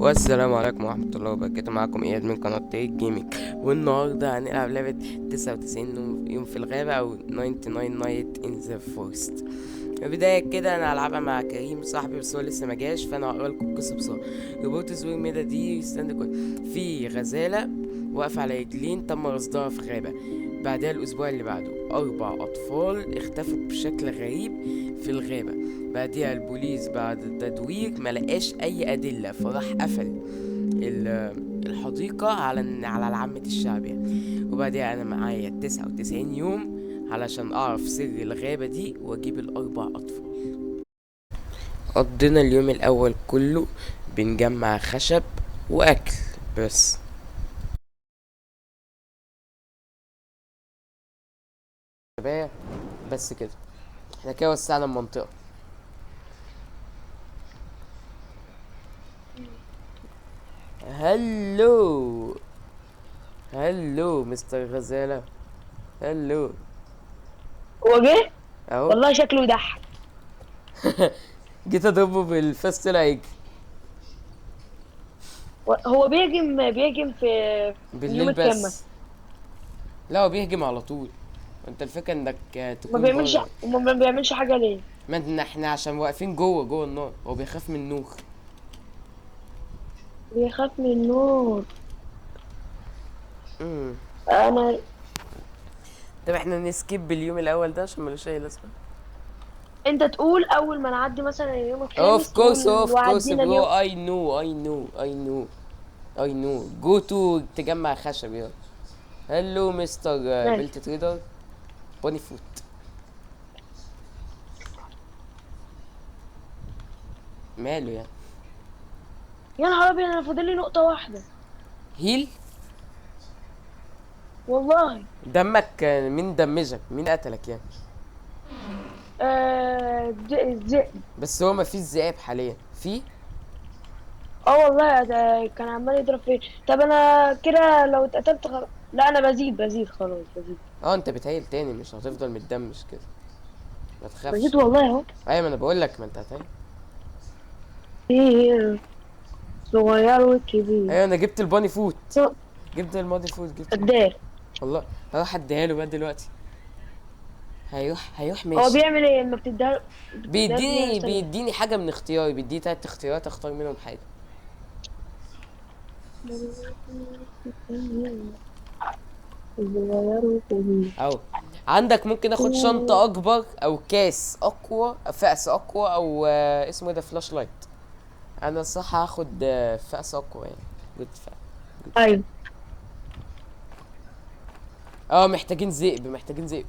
والسلام عليكم ورحمة الله وبركاته. معكم إياد من قناة تيك جيمنج، والنهاردة هنلعب لعبة 99 يوم في الغابة أو 99 Night in the Forest. بداية كده أنا هلعبها مع كريم صاحبي، بس هو لسه مجاش، فأنا هقرا لكم القصة بسرعة. روبوت زويل ميدا دي في غزالة واقفة على رجلين تم رصدها في غابة. بعدها الأسبوع اللي بعده 4 أطفال اختفوا بشكل غريب في الغابة. بعدها البوليس بعد التدوير ملقاش أي أدلة، فراح قفل الحديقة على عامة الشعب يعني. وبعدها أنا معايا 99 يوم علشان أعرف سر الغابة دي وأجيب الأربع أطفال. قضينا اليوم الأول كله بنجمع خشب وأكل بس. شباب بس كده، احنا كده وسعنا المنطقة. هلو هلو مستر غزالة، هلو هو جه. اهو. والله شكله يضحك. جيت اضربه بالفاس طلع يجري. هو بيهجم في اليوم بالليل الكام مثلا؟ بس. لا هو بيهجم على طول. انت الفكرة انك ما تكون بيعملش بره. ما بيعملش حاجه ليه؟ ما احنا عشان واقفين جوه النار، هو بيخاف من النوخ. بيخاف من النور. امم انا طب احنا نسكيب اليوم الاول ده عشان ملوش اي لازمة. انت تقول اول ما نعدي مثلا اليوم اوف الخامس كورس تقول اوف كورس وعدينا برو، اليوم. اي نو جو تو تجمع خشب يلا. هلو مستر ماشي. بيلت تريدر بوني فوت. ماله يعني؟ يا نهار ابيض، انا فاضل لي نقطه واحده. هيل. والله. دمك مين دمجك؟ مين قتلك يعني؟ الذئب. بس هو ما فيش ذئاب حاليا في. اه والله ده كان عمال يضرب فيه. طب انا كده لو اتقتلت لا انا بزيد خلاص بزيد. اه انت بتهيل تاني، مش هتفضل متدمج كده. ما تخافش. بزيد والله اهو. ايوه ما انا بقول لك، ما انت هتهيل. كبير، صغير وكبير. ايوه انا جبت الباني فوت. جبت الباني. كداب. والله هروح اديها له بقى دلوقتي. هيروح هو ماشي. بيعمل ايه لما بتديها له ثانية؟ بيديني حاجه من اختياري، بيديني 3 اختيارات اختار منهم حاجه. صغير وكبير. او عندك ممكن اخد شنطه اكبر او كاس اقوى، فأس اقوى، او اسمه إيه ده، فلاش لايت. انا الصراحه هاخد فأس اقوى يعني. جود فأس. ايوه. اه محتاجين ذئب.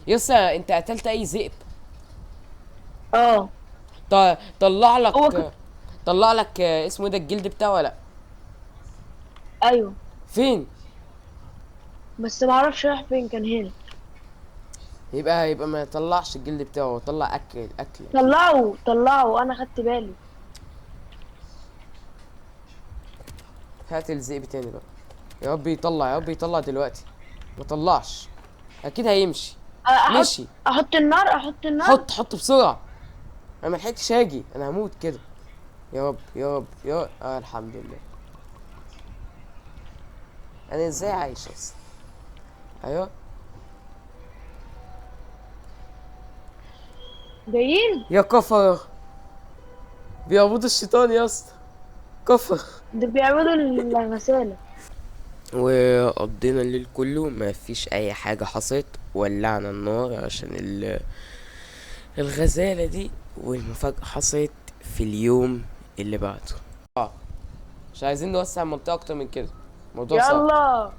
يسا انت قتلت اي ذئب؟ اه. طلع هو ك... لك. طلع لك اسمه إيه ده الجلد بتاعه ولا لا؟ ايوه، فين؟ بس ما اعرفش راح فين، كان هنا. يبقى ما يطلعش الجلد بتاعه، طلع اكل. طلعوا انا خدت بالي. هات الذئب تاني بقى. يا رب يطلع دلوقتي. ما طلعش. اكيد هيمشي. احط مشي. احط النار. حط بسرعه. انا ملحقتش اجي، انا هموت كده. يا رب الحمد لله. انا ازاي عايش اصلا؟ ايوه. جايين. يا كفر. بيعبدوا الشيطان يا اسطى. كفر. ده بيعملوا الغسالة. وقضينا الليل كله ما فيش اي حاجة حصلت. ولعنا النار عشان الغزالة دي. والمفاجأة حصلت في اليوم اللي بعده. اه مش عايزين نوسع المنطقة اكتر من كده. الموضوع صعب. يلا.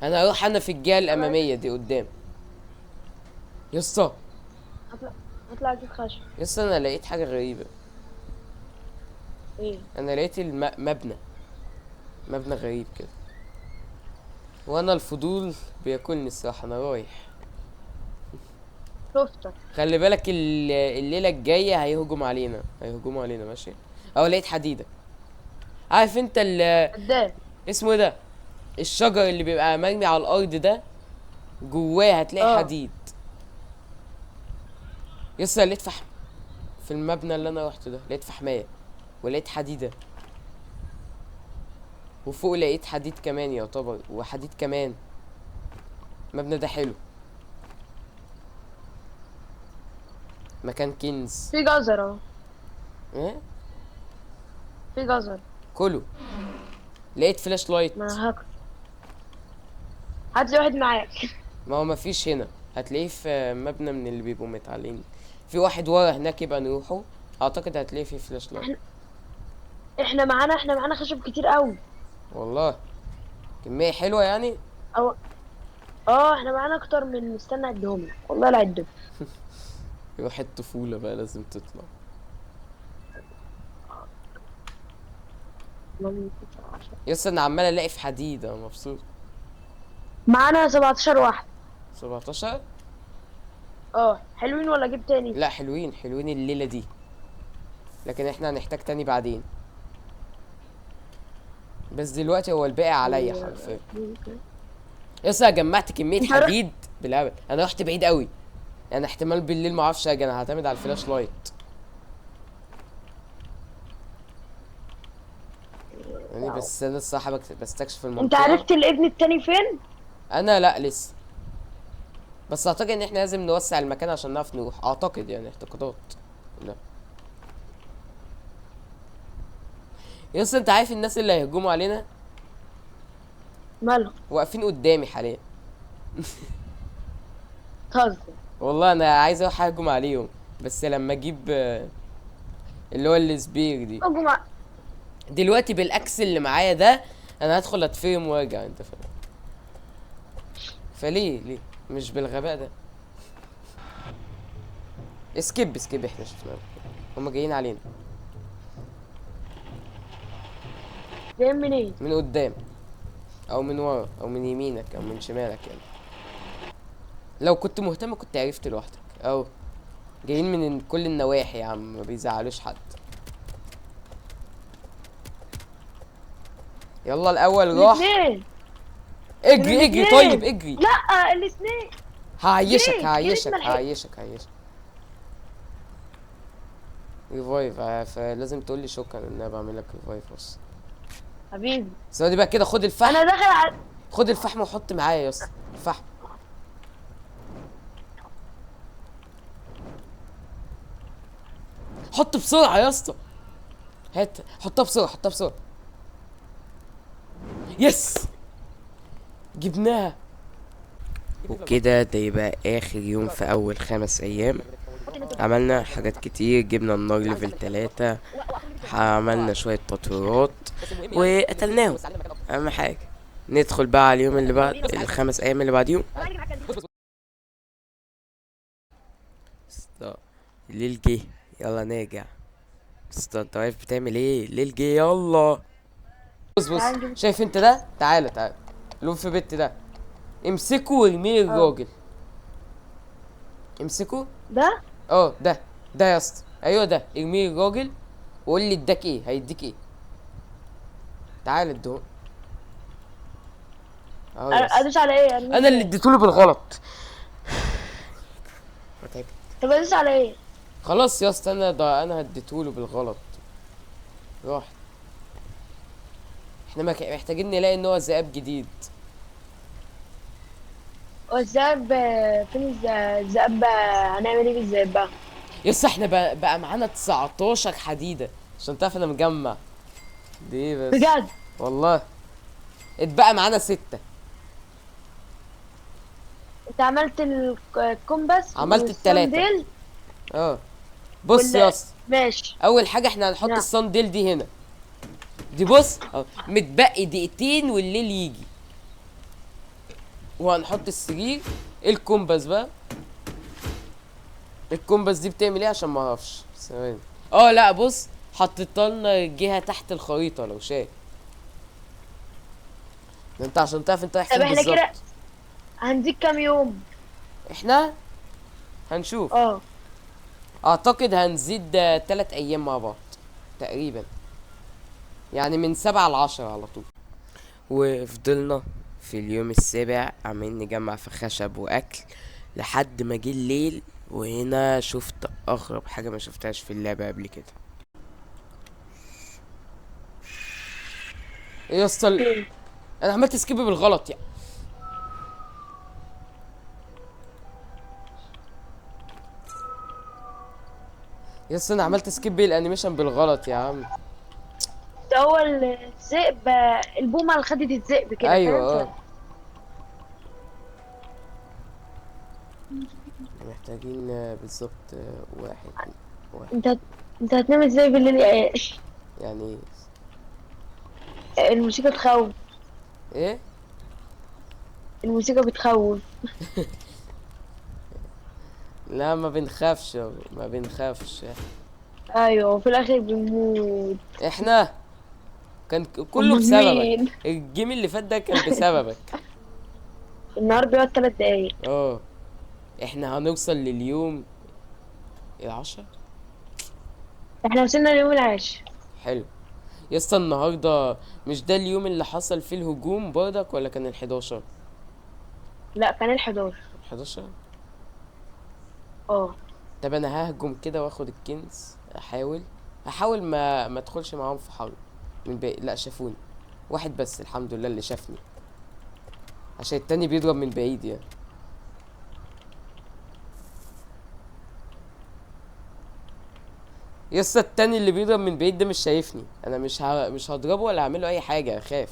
انا هروح في الجهة انا الامامية دي قدام. يسطا. هطلع اجيب خشب. يسطا انا لقيت حاجة غريبة. ايه؟ انا لقيت مبنى غريب كده. وانا الفضول بياكلني الصراحة، انا رايح. شفتك. خلي بالك الليلة الجاية هيهجموا علينا ماشي. او لقيت حديدة. عارف انت قدام. اسمه ايه ده، الشجر اللي بيبقى مرمي على الارض ده، جواه هتلاقي اه. حديد. يسطا لقيت فحم. في المبنى اللي انا روحته ده لقيت فحماية ولقيت حديدة. وفوق لقيت حديد كمان يعتبر، وحديد كمان. المبنى ده حلو، مكان كنز. في جزر اهو، ايه؟ في جزر. كله. لقيت فلاش لايت. ما انا هاكل. هات لي واحد معاك. ما هو مفيش هنا، هتلاقيه في مبنى من اللي بيبقوا متعلقين. في واحد ورا هناك، يبقى نروحه. اعتقد هتلاقيه في فلاش لايت. احنا احنا معانا خشب كتير قوي. والله كمية حلوة يعني. او اه احنا معانا اكتر من مستنى اعدهم لك، والله لا اعدهم. روح الطفولة بقى لازم تطلع. يس انا عمال الاقي في حديد، انا مبسوط. معانا 17 واحد. 17. اه حلوين ولا اجيب تاني؟ لا حلوين حلوين الليلة دي، لكن احنا هنحتاج تاني بعدين. بس دلوقتي هو الباقي عليا حرفيا. يس انا جمعت كمية انت حديد بالهبل. انا رحت بعيد قوي، يعني احتمال بالليل معرفش اجي، انا هعتمد على الفلاش لايت. يعني بس انا الصراحة بستكشف المنطقة. انت عرفت الابن التاني فين؟ انا لا لسه، بس اعتقد ان احنا لازم نوسع المكان عشان نعرف نروح، اعتقد يعني اعتقادات. لا يس انت عارف الناس اللي هيهجموا علينا ماله؟ واقفين قدامي حاليا. تهزر. والله انا عايز اروح اهجم عليهم، بس لما اجيب اللي هو السبير دي. هجوم. دلوقتي بالاكس اللي معايا ده انا هدخل اتفهم وارجع، انت فاهم؟ فليه مش بالغباء ده. اسكيب اسكيب، احنا شفناهم هما جايين علينا جايين منين؟ من قدام او من ورا او من يمينك او من شمالك يعني. لو كنت مهتم كنت عرفت لوحدك. او جايين من كل النواحي يا عم، ما بيزعلوش حد. يلا الاول راح. الاثنين. اجري اجري طيب اجري. لا الاثنين. هعيشك جريت هعيشك ما لحقت. هعيشك هعيشك. ريفايف، فلازم تقول لي شكرا ان انا بعمل لك ريفايف بس. حبيبي ثواني بقى كده، خد الفحم. انا داخل على. خد الفحم وحط معايا يا اسطى الفحم. حط بسرعه يا اسطى، هات حطها بسرعه حطها بسرعه. يس جبناها. وكده ده يبقى اخر يوم في اول 5 ايام. عملنا حاجات كتير، جبنا النار ليفل 3، عملنا شوية تطويرات وقتلناهم. اهم حاجة ندخل بقى على اليوم اللي بعد، ال5 ايام اللي بعديهم. الليل جه، يلا نرجع. انت واقف بتعمل ايه؟ الليل جه يلا. بص شايف انت ده؟ تعالى تعالى لون في بيت ده، امسكه وارميه الراجل. امسكه ده ده يا اسطى، ايوه ده، ارميه الراجل وقول لي اداك ايه، هيديك ايه. تعالى اديه اهو يا اسطى. ادوس على ايه؟ انا اللي اديتهوله بالغلط. طب ادوس على ايه؟ خلاص يا اسطى، انا اديتهوله بالغلط. راح. احنا محتاجين نلاقي ان هو ذئاب جديد. والذئب فين؟ الذئب هنعمل ايه بالذئب بقى؟ يس احنا بقى معانا 19 حديده عشان تعرف انا مجمع. دي ايه بس؟ بجد؟ والله اتبقى معانا 6. انت عملت الكومباس عملت والصنديل؟ بص يا اسطى، ماشي. اول حاجه احنا هنحط نعم. الصنديل دي هنا. دي بص متبقي دقيقتين والليل يجي، وهنحط السرير. الكومباس بقى، الكومباس دي بتعمل ايه عشان ما اعرفش ثواني. لا بص، حطيت لنا جهه تحت الخريطه لو شايف ده، انت عشان تعرف انت رايح طب فين احنا كده بالظبط. هنزيد كام يوم؟ احنا هنشوف. اعتقد هنزيد 3 ايام مع بعض تقريبا، يعني من 7 ل10 على طول. وفضلنا في اليوم السابع عمالين نجمع في خشب واكل لحد ما جه الليل. وهنا شفت اغرب حاجه ما شفتهاش في اللعبه قبل كده. ايه يا اسطى فين؟ انا عملت سكيب بالغلط يعني. يا اسطى انا عملت سكيب الانيميشن بالغلط يا عم. ده هو الذئب، البومة اللي خدت الذئب كده، ايوه فاهم؟ محتاجين بالظبط واحد. واحد. انت انت هتنام ازاي بالليل يا عيال؟ يعني الموسيقى تخوف. ايه؟ الموسيقى بتخوف. لا ما بنخافش، ما بنخافش. ايوه، وفي الاخر بنموت. احنا كان كله امال بسببك. مين؟ الجيم اللي فات ده كان بسببك. النهار بيقعد 3 دقايق. اه احنا هنوصل لليوم العشرة. احنا وصلنا اليوم العاشر. حلو. يا اسطى النهارده مش ده اليوم اللي حصل فيه الهجوم برضك ولا كان ال11؟ لا، كان ال11. 11. اه. طب انا ههجم كده واخد الكنز، هحاول ما ادخلش معاهم في حرب من بعيد. لا شافوني واحد بس الحمد لله اللي شافني، عشان التاني بيضرب من بعيد يعني. يسطا التاني اللي بيضرب من بعيد ده مش شايفني، انا مش هضربه ولا هعمله اي حاجه، اخاف.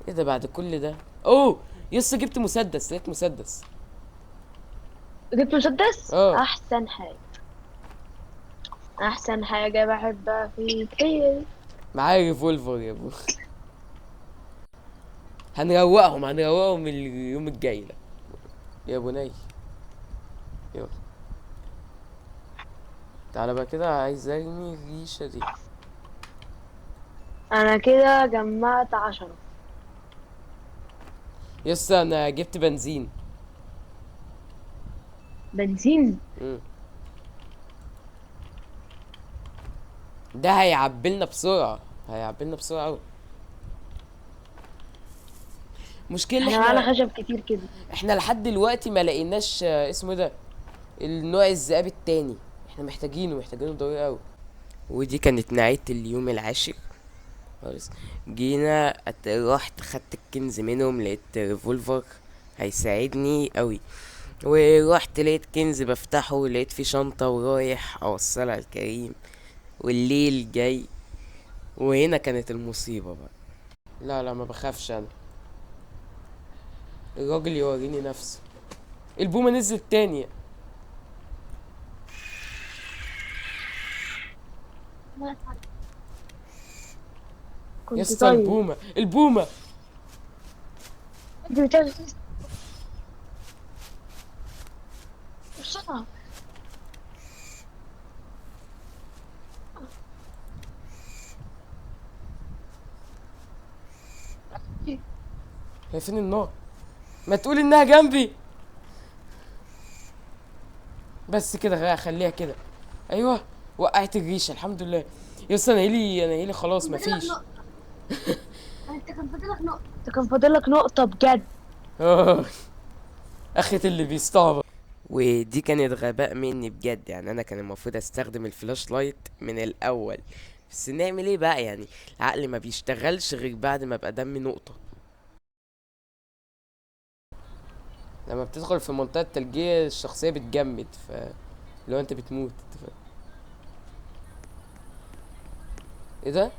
ايه ده بعد كل ده؟ اوه يسطا جبت مسدس، لقيت مسدس. جبت مسدس، اه احسن حاجة. احسن حاجة بحبها فيك هي. معايا ريفولفر يا ابو. هنروقهم اليوم الجاي ده يا بني. يلا تعالى بقى كده، عايز ارمي الريشه دي. انا كده جمعت 10. يسطا انا جبت بنزين. بنزين. مم. ده هيعبلنا بسرعه، هيعبلنا بسرعه قوي. مشكلة احنا معانا خشب كتير كده. احنا لحد دلوقتي ما لقيناش اسمه إيه ده، النوع الذئاب التاني. احنا محتاجينه ضروري قوي. ودي كانت نهاية اليوم العاشر خالص. جينا رحت خدت الكنز منهم، لقيت ريفولفر هيساعدني قوي. ورحت لقيت كنز بفتحه، لقيت فيه شنطة ورايح اوصلها الكريم، والليل جاي. وهنا كانت المصيبة بقى. لا لا ما بخافش انا، الراجل يوريني نفسه. البومة نزلت تاني. كنت يسطا طيب. البومة. انت بتعمل بسرعة. هي فين النار؟ ما تقول انها جنبي. بس كده خليها كده. ايوه وقعت الريشه الحمد لله. يس انا هيلي خلاص مفيش. انت كان فاضلك نقطة بجد. اه اخت اللي بيستعبط. ودي كانت غباء مني بجد يعني، انا كان المفروض استخدم الفلاش لايت من الاول. بس نعمل ايه بقى يعني، العقل ما بيشتغلش غير بعد ما ابقى دمي نقطة. لما بتدخل في منطقة تلجية الشخصية بتجمد، لو انت بتموت ايه ده؟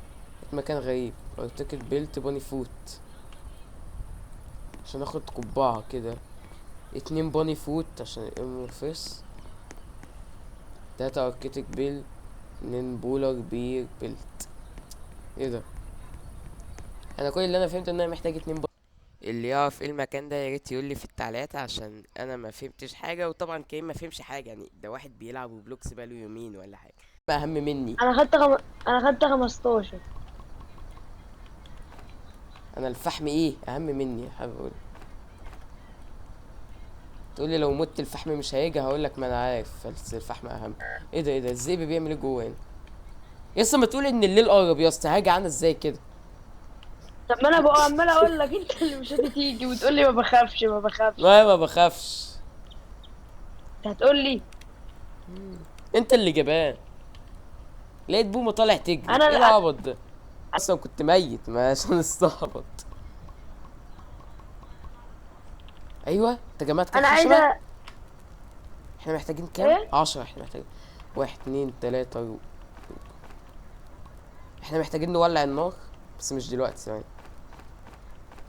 مكان غريب. ارتكل بيلت بوني فوت عشان اخد قبعة كده. 2 بوني فوت عشان الامورفيس. 3 اركيتك بيل. 2 بولر بير بيلت. ايه ده؟ انا كل اللي انا فهمته ان انا محتاج 2 بوني. اللي يعرف ايه المكان ده يا ريت يقول لي في التعليقات، عشان انا ما فهمتش حاجه، وطبعا كريم ما فهمش حاجه يعني، ده واحد بيلعب وبلوكس بقاله يومين ولا حاجه. ما اهم مني. انا خدت 15. انا الفحم ايه اهم مني حابب اقول. تقولي لو مت الفحم مش هيجي، هقولك ما انا عارف بس الفحم اهم. ايه ده الذئب بيعمل ايه جوه هنا؟ يسطا ما تقول ان الليل قرب يا اسطى، هاجي عامل ازاي كده؟ طب ما انا بقى عمال اقول لك انت اللي مش هتيجي وتقول لي ما بخافش ما بخافش. ما بخافش. انت هتقول لي. انت اللي جبان. لقيت بومه طالع تجري، انا ايه لا. العبط ده؟ اصلا كنت ميت ما عشان استهبط. ايوه انت جمعت كام انا خشبة؟ عايزه. احنا محتاجين كام؟ ايه؟ 10. احنا محتاجين 1 2 3 احنا محتاجين نولع النار، بس مش دلوقتي، ثواني،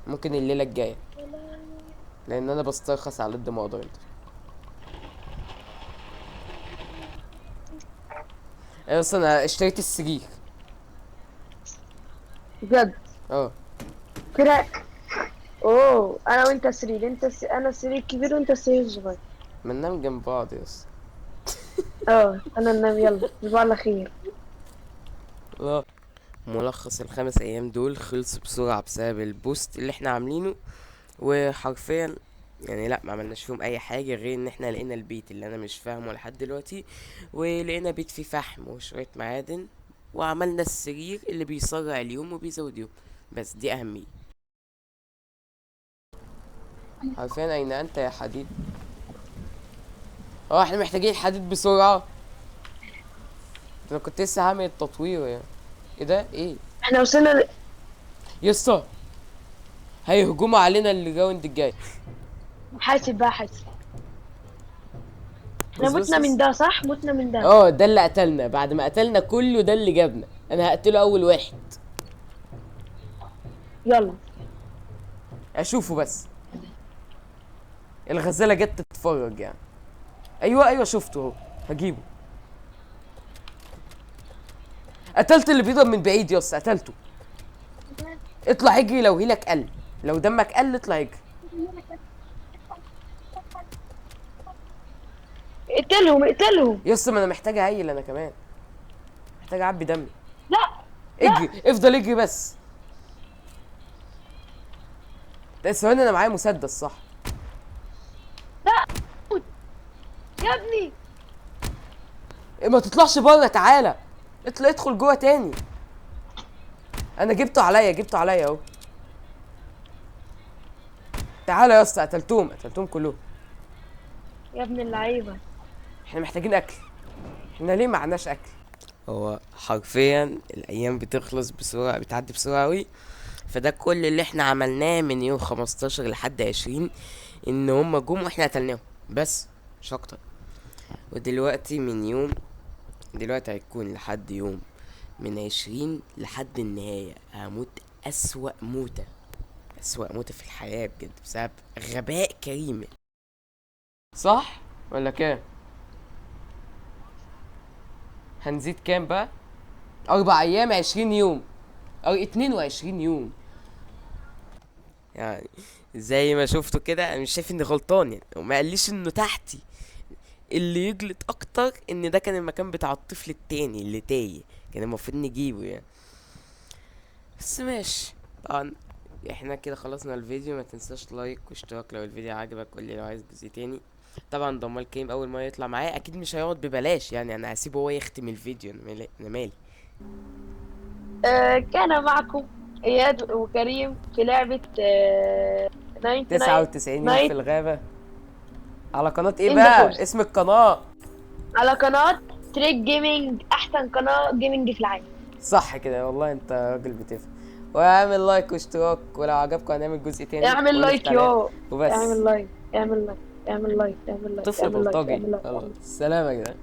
ممكن الليلة الجاية، لان انا بسترخص على قد ما اقدر. انت اصلا انا اشتريت السرير. بجد؟ اه كده. اوه، انا وانت سرير، انا السرير الكبير وانت السرير الصغير. بننام جنب بعض يا اسطى. اه، انا ننام، يلا تصبح على خير. اه ملخص ال5 ايام دول خلص بسرعة بسبب البوست اللي احنا عاملينه، وحرفيا يعني لا ما عملناش فيهم اي حاجة غير ان احنا لقينا البيت اللي انا مش فاهمه لحد دلوقتي، ولقينا بيت فيه فحم وشوية معادن، وعملنا السرير اللي بيسرع اليوم وبيزود يوم، بس دي اهمية. حرفيا اين انت يا حديد؟ اه احنا محتاجين حديد بسرعة. انا كنت لسه هعمل التطوير يعني. ايه ده ايه؟ احنا وصلنا يسطا هيهجموا علينا الراوند الجاي. حاسب بقى، حاسب. احنا بص بص متنا من بص. ده، صح؟ متنا من ده. اه ده اللي قتلنا، بعد ما قتلنا كله ده اللي جابنا. انا هقتله اول واحد. يلا. اشوفه بس. الغزالة جت تتفرج يعني. ايوه ايوه شفته اهو. هجيبه. قتلت اللي بيضرب من بعيد يا اسطى، قتلته. اطلع اجري لو هيلك قل، لو دمك قل اطلع اجري. اقتلهم، اقتلهم. يا اسطى ما انا محتاج اهيل انا كمان، محتاج اعبي دمي. لا، لا، اجري افضل اجري بس. ده ثواني انا معايا مسدس صح. لا. يا ابني. ما تطلعش بره، تعالى اطلع ادخل جوه تاني. انا جبته عليا، جبته عليا اهو. تعالى يا اسطى، قتلتهم كلهم. يا ابن اللعيبه. احنا محتاجين اكل، احنا ليه معناش اكل؟ هو حرفيا الايام بتخلص بسرعه، بتعدي بسرعه قوي. فده كل اللي احنا عملناه من يوم 15 لحد 20، ان هم جم واحنا قتلناهم بس، مش اكتر. ودلوقتي من يوم، دلوقتي هيكون لحد يوم من 20 لحد النهاية هموت أسوأ موتة، أسوأ موتة في الحياة بجد بسبب غباء كريم. صح ولا كام؟ هنزيد كام بقى؟ 4 أيام 20 يوم أو 22 يوم. يعني زي ما شفتوا كده، أنا مش شايف إني غلطان يعني، وما قاليش إنه تحتي. اللي يجلط أكتر إن ده كان المكان بتاع الطفل التاني اللي تايه، كان المفروض نجيبه يعني. بس ماشي. طبعا احنا كده خلصنا الفيديو، ما تنساش لايك واشتراك لو الفيديو عجبك، قولي لو عايز جزء تاني. طبعا ضمان كريم اول ما يطلع معايا اكيد مش هيقعد ببلاش يعني، انا هسيبه هو يختم الفيديو، انا مالي. آه، كان معكم اياد وكريم في لعبه 99 99 يوم في نايت الغابة، على قناة ايه ان ذا بقى فورست، اسم القناة؟ على قناه تريك جيمنج، احسن قناه جيمنج في العالم. صح كده والله، انت راجل بتفهم. واعمل لايك واشتراك، ولو عجبكم هنعمل جزء تاني اعمل قولي في لايك التعليقات. يو. وبس. اعمل لايك، اعمل لايك، اعمل لايك، اعمل لايك، اعمل لايك، طفل اعمل لايك، بلطجي، اعمل لايك. يلا سلام يا جدعان.